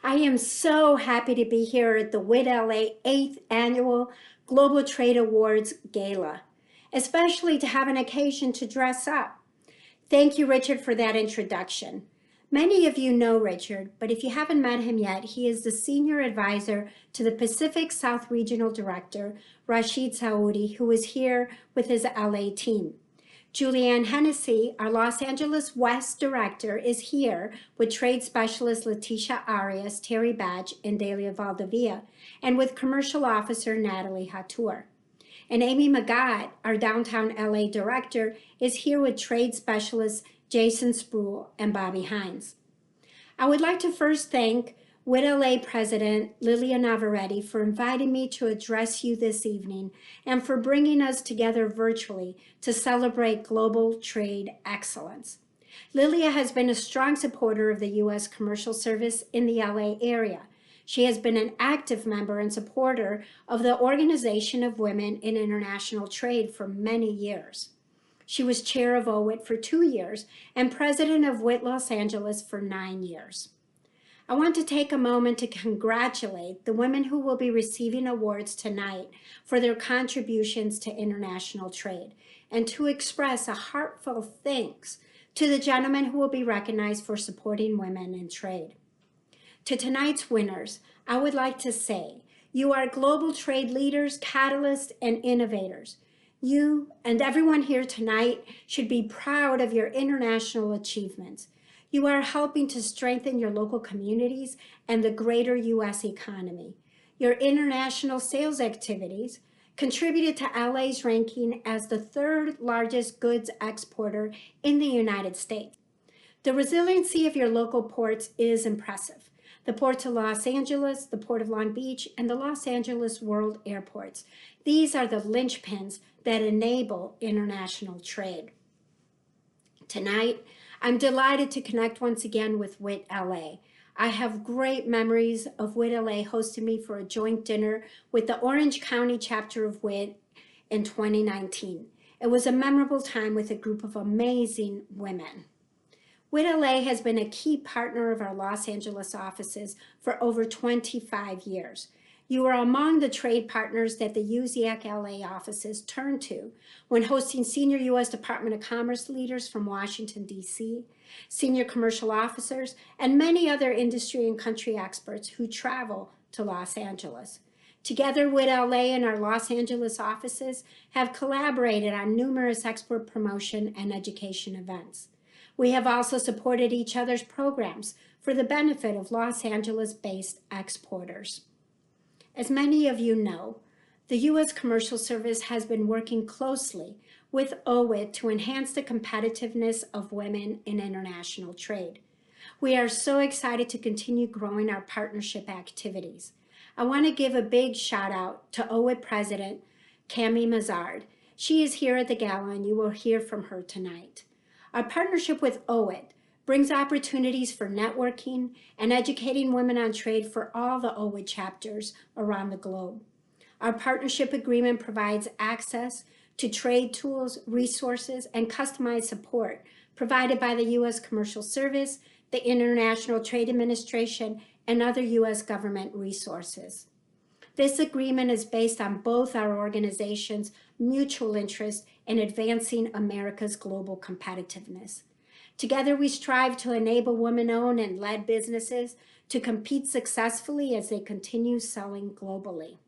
I am so happy to be here at the WIT LA 8th Annual Global Trade Awards Gala, especially to have an occasion to dress up. Thank you, Richard, for that introduction. Many of you know Richard, but if you haven't met him yet, he is the Senior Advisor to the Pacific South Regional Director, Rashid Saoudi, who is here with his LA team. Julianne Hennessy, our Los Angeles West Director, is here with Trade Specialist Leticia Arias, Terry Batch, and Delia Valdavia, and with Commercial Officer Natalie Hatour. And Amy Magat, our Downtown LA Director, is here with Trade Specialists Jason Spruill and Bobby Hines. I would like to first thank WIT LA President Lilia Navarrete for inviting me to address you this evening and for bringing us together virtually to celebrate global trade excellence. Lilia has been a strong supporter of the U.S. Commercial Service in the LA area. She has been an active member and supporter of the Organization of Women in International Trade for many years. She was chair of OWIT for 2 years and president of WIT Los Angeles for 9 years. I want to take a moment to congratulate the women who will be receiving awards tonight for their contributions to international trade and to express a heartfelt thanks to the gentlemen who will be recognized for supporting women in trade. To tonight's winners, I would like to say, you are global trade leaders, catalysts, and innovators. You and everyone here tonight should be proud of your international achievements. You are helping to strengthen your local communities and the greater U.S. economy. Your international sales activities contributed to LA's ranking as the 3rd largest goods exporter in the United States. The resiliency of your local ports is impressive. The ports of Los Angeles, the Port of Long Beach, and the Los Angeles World Airports. These are the linchpins that enable international trade. Tonight, I'm delighted to connect once again with WIT LA. I have great memories of WIT LA hosting me for a joint dinner with the Orange County chapter of WIT in 2019. It was a memorable time with a group of amazing women. WIT LA has been a key partner of our Los Angeles offices for over 25 years. You are among the trade partners that the USIAC LA offices turn to when hosting senior U.S. Department of Commerce leaders from Washington, D.C., senior commercial officers, and many other industry and country experts who travel to Los Angeles. Together, WIT LA and our Los Angeles offices have collaborated on numerous export promotion and education events. We have also supported each other's programs for the benefit of Los Angeles-based exporters. As many of you know, the U.S. Commercial Service has been working closely with OWIT to enhance the competitiveness of women in international trade. We are so excited to continue growing our partnership activities. I want to give a big shout out to OWIT President Cami Mazard. She is here at the gala and you will hear from her tonight. Our partnership with OWIT brings opportunities for networking and educating women on trade for all the OWIT chapters around the globe. Our partnership agreement provides access to trade tools, resources, and customized support provided by the U.S. Commercial Service, the International Trade Administration, and other U.S. government resources. This agreement is based on both our organizations' mutual interest in advancing America's global competitiveness. Together, we strive to enable women-owned and led businesses to compete successfully as they continue selling globally.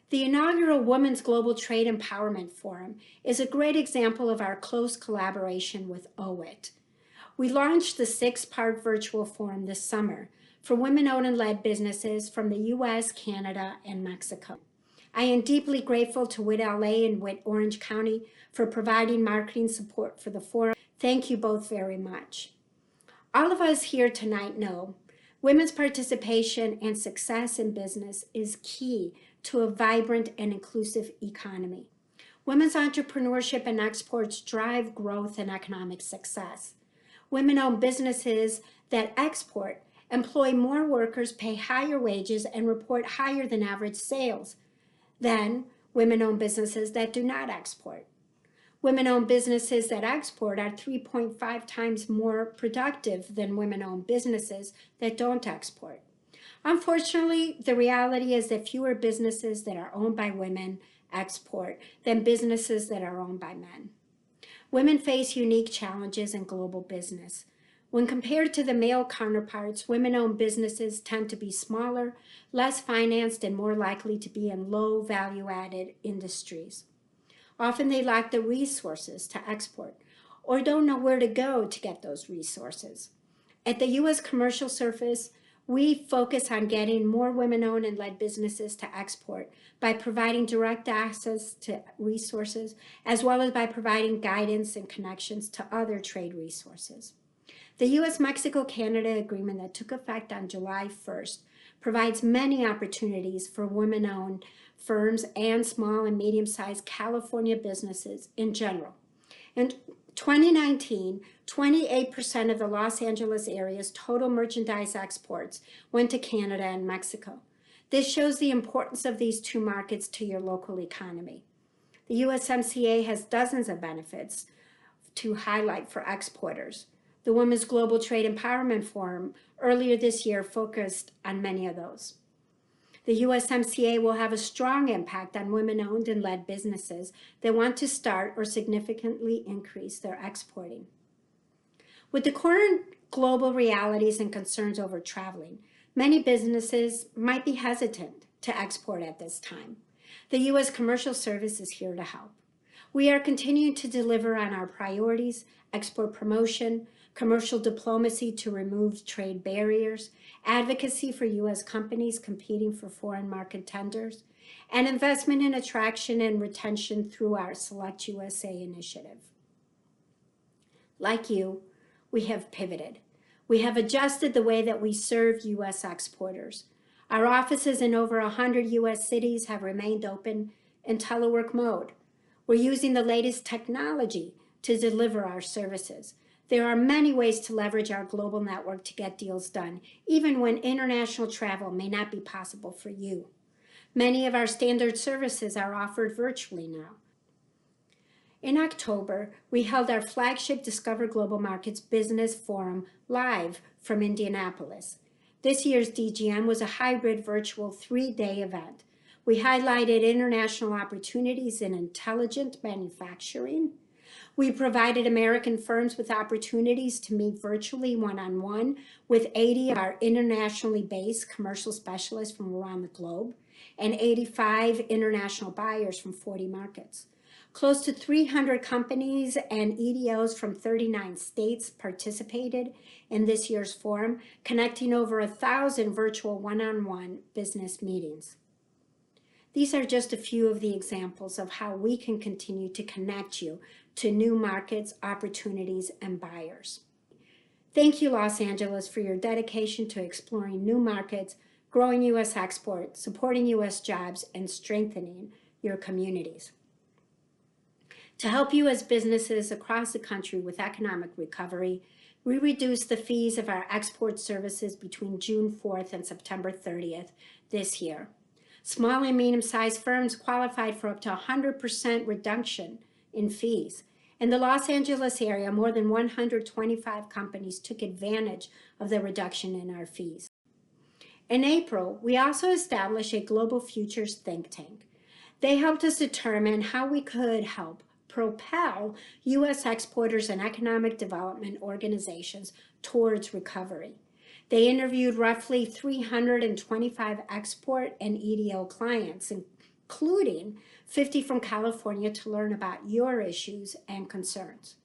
The inaugural Women's Global Trade Empowerment Forum is a great example of our close collaboration with OWIT. We launched the 6-part virtual forum this summer for women-owned and led businesses from the U.S., Canada, and Mexico. I am deeply grateful to WIT LA and WIT Orange County for providing marketing support for the forum. Thank you both very much. All of us here tonight know women's participation and success in business is key to a vibrant and inclusive economy. Women's entrepreneurship and exports drive growth and economic success. Women-owned businesses that export employ more workers, pay higher wages, and report higher than average sales than women-owned businesses that do not export. Women-owned businesses that export are 3.5 times more productive than women-owned businesses that don't export. Unfortunately, the reality is that fewer businesses that are owned by women export than businesses that are owned by men. Women face unique challenges in global business. When compared to the male counterparts, women-owned businesses tend to be smaller, less financed, and more likely to be in low value-added industries. Often they lack the resources to export or don't know where to go to get those resources. At the U.S. commercial surface, we focus on getting more women-owned and led businesses to export by providing direct access to resources, as well as by providing guidance and connections to other trade resources. The U.S.-Mexico-Canada agreement that took effect on July 1st provides many opportunities for women-owned firms and small and medium-sized California businesses in general. In 2019, 28% of the Los Angeles area's total merchandise exports went to Canada and Mexico. This shows the importance of these two markets to your local economy. The USMCA has dozens of benefits to highlight for exporters. The Women's Global Trade Empowerment Forum earlier this year focused on many of those. The USMCA will have a strong impact on women-owned and led businesses that want to start or significantly increase their exporting. With the current global realities and concerns over traveling, many businesses might be hesitant to export at this time. The U.S. Commercial Service is here to help. We are continuing to deliver on our priorities: export promotion, commercial diplomacy to remove trade barriers, advocacy for U.S. companies competing for foreign market tenders, and investment in attraction and retention through our Select USA initiative. Like you, we have pivoted. We have adjusted the way that we serve U.S. exporters. Our offices in over 100 U.S. cities have remained open in telework mode. We're using the latest technology to deliver our services. There are many ways to leverage our global network to get deals done, even when international travel may not be possible for you. Many of our standard services are offered virtually now. In October, we held our flagship Discover Global Markets Business Forum live from Indianapolis. This year's DGM was a hybrid virtual 3-day event. We highlighted international opportunities in intelligent manufacturing. We provided American firms with opportunities to meet virtually one-on-one with 80 of our internationally based commercial specialists from around the globe and 85 international buyers from 40 markets. Close to 300 companies and EDOs from 39 states participated in this year's forum, connecting over 1,000 virtual one-on-one business meetings. These are just a few of the examples of how we can continue to connect you to new markets, opportunities, and buyers. Thank you, Los Angeles, for your dedication to exploring new markets, growing U.S. export, supporting U.S. jobs, and strengthening your communities. To help U.S. businesses across the country with economic recovery, we reduced the fees of our export services between June 4th and September 30th this year. Small and medium-sized firms qualified for up to 100% reduction in fees. In the Los Angeles area, more than 125 companies took advantage of the reduction in our fees. In April, we also established a Global Futures think tank. They helped us determine how we could help propel U.S. exporters and economic development organizations towards recovery. They interviewed roughly 325 export and EDO clients, including 50 from California, to learn about your issues and concerns.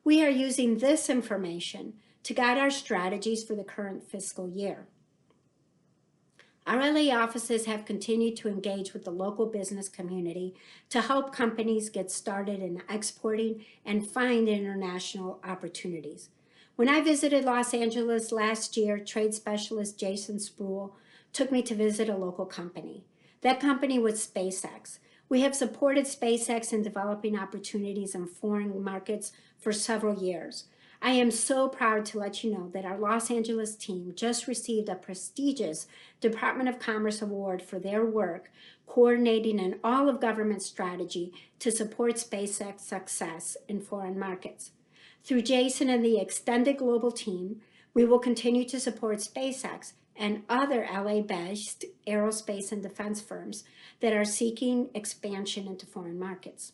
We are using this information to guide our strategies for the current fiscal year. Our LA offices have continued to engage with the local business community to help companies get started in exporting and find international opportunities. When I visited Los Angeles last year, trade specialist Jason Spruill took me to visit a local company. That company was SpaceX. We have supported SpaceX in developing opportunities in foreign markets for several years. I am so proud to let you know that our Los Angeles team just received a prestigious Department of Commerce award for their work coordinating an all-of-government strategy to support SpaceX success in foreign markets. Through Jason and the extended global team, we will continue to support SpaceX and other LA-based aerospace and defense firms that are seeking expansion into foreign markets.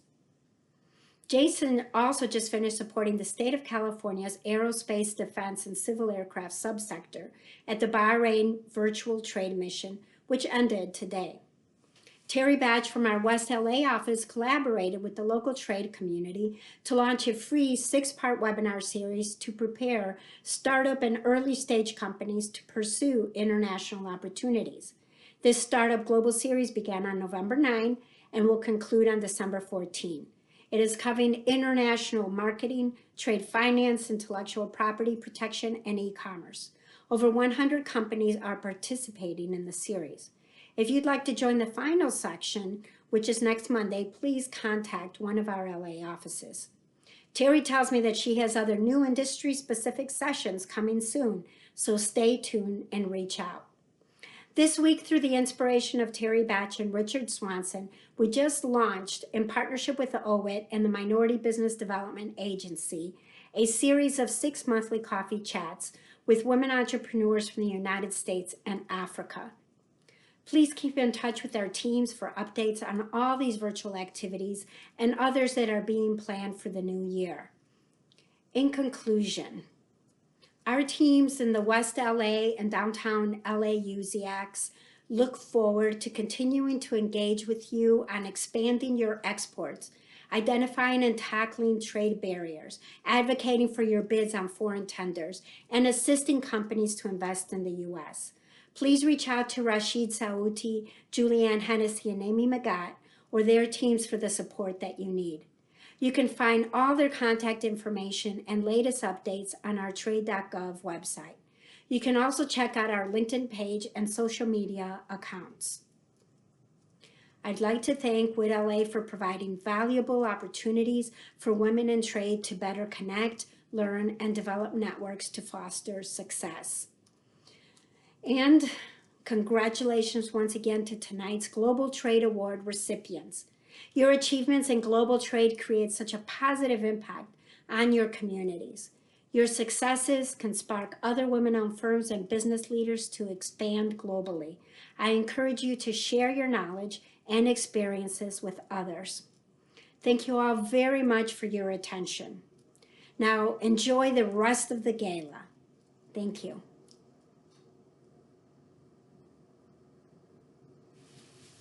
Jason also just finished supporting the state of California's aerospace, defense, and civil aircraft subsector at the Bahrain Virtual Trade Mission, which ended today. Terry Batch from our West LA office collaborated with the local trade community to launch a free 6-part webinar series to prepare startup and early stage companies to pursue international opportunities. This Startup Global Series began on November 9 and will conclude on December 14. It is covering international marketing, trade finance, intellectual property protection, and e-commerce. Over 100 companies are participating in the series. If you'd like to join the final section, which is next Monday, please contact one of our LA offices. Terry tells me that she has other new industry-specific sessions coming soon, so stay tuned and reach out. This week, through the inspiration of Terry Batch and Richard Swanson, we just launched, in partnership with the OWIT and the Minority Business Development Agency, a series of 6 monthly coffee chats with women entrepreneurs from the United States and Africa. Please keep in touch with our teams for updates on all these virtual activities and others that are being planned for the new year. In conclusion, our teams in the West LA and downtown LA UZX look forward to continuing to engage with you on expanding your exports, identifying and tackling trade barriers, advocating for your bids on foreign tenders, and assisting companies to invest in the U.S. Please reach out to Rashid Saouti, Julianne Hennessy, and Amy Magat, or their teams for the support that you need. You can find all their contact information and latest updates on our trade.gov website. You can also check out our LinkedIn page and social media accounts. I'd like to thank WIT LA for providing valuable opportunities for women in trade to better connect, learn, and develop networks to foster success. And congratulations once again to tonight's Global Trade Award recipients. Your achievements in global trade create such a positive impact on your communities. Your successes can spark other women-owned firms and business leaders to expand globally. I encourage you to share your knowledge and experiences with others. Thank you all very much for your attention. Now enjoy the rest of the gala. Thank you.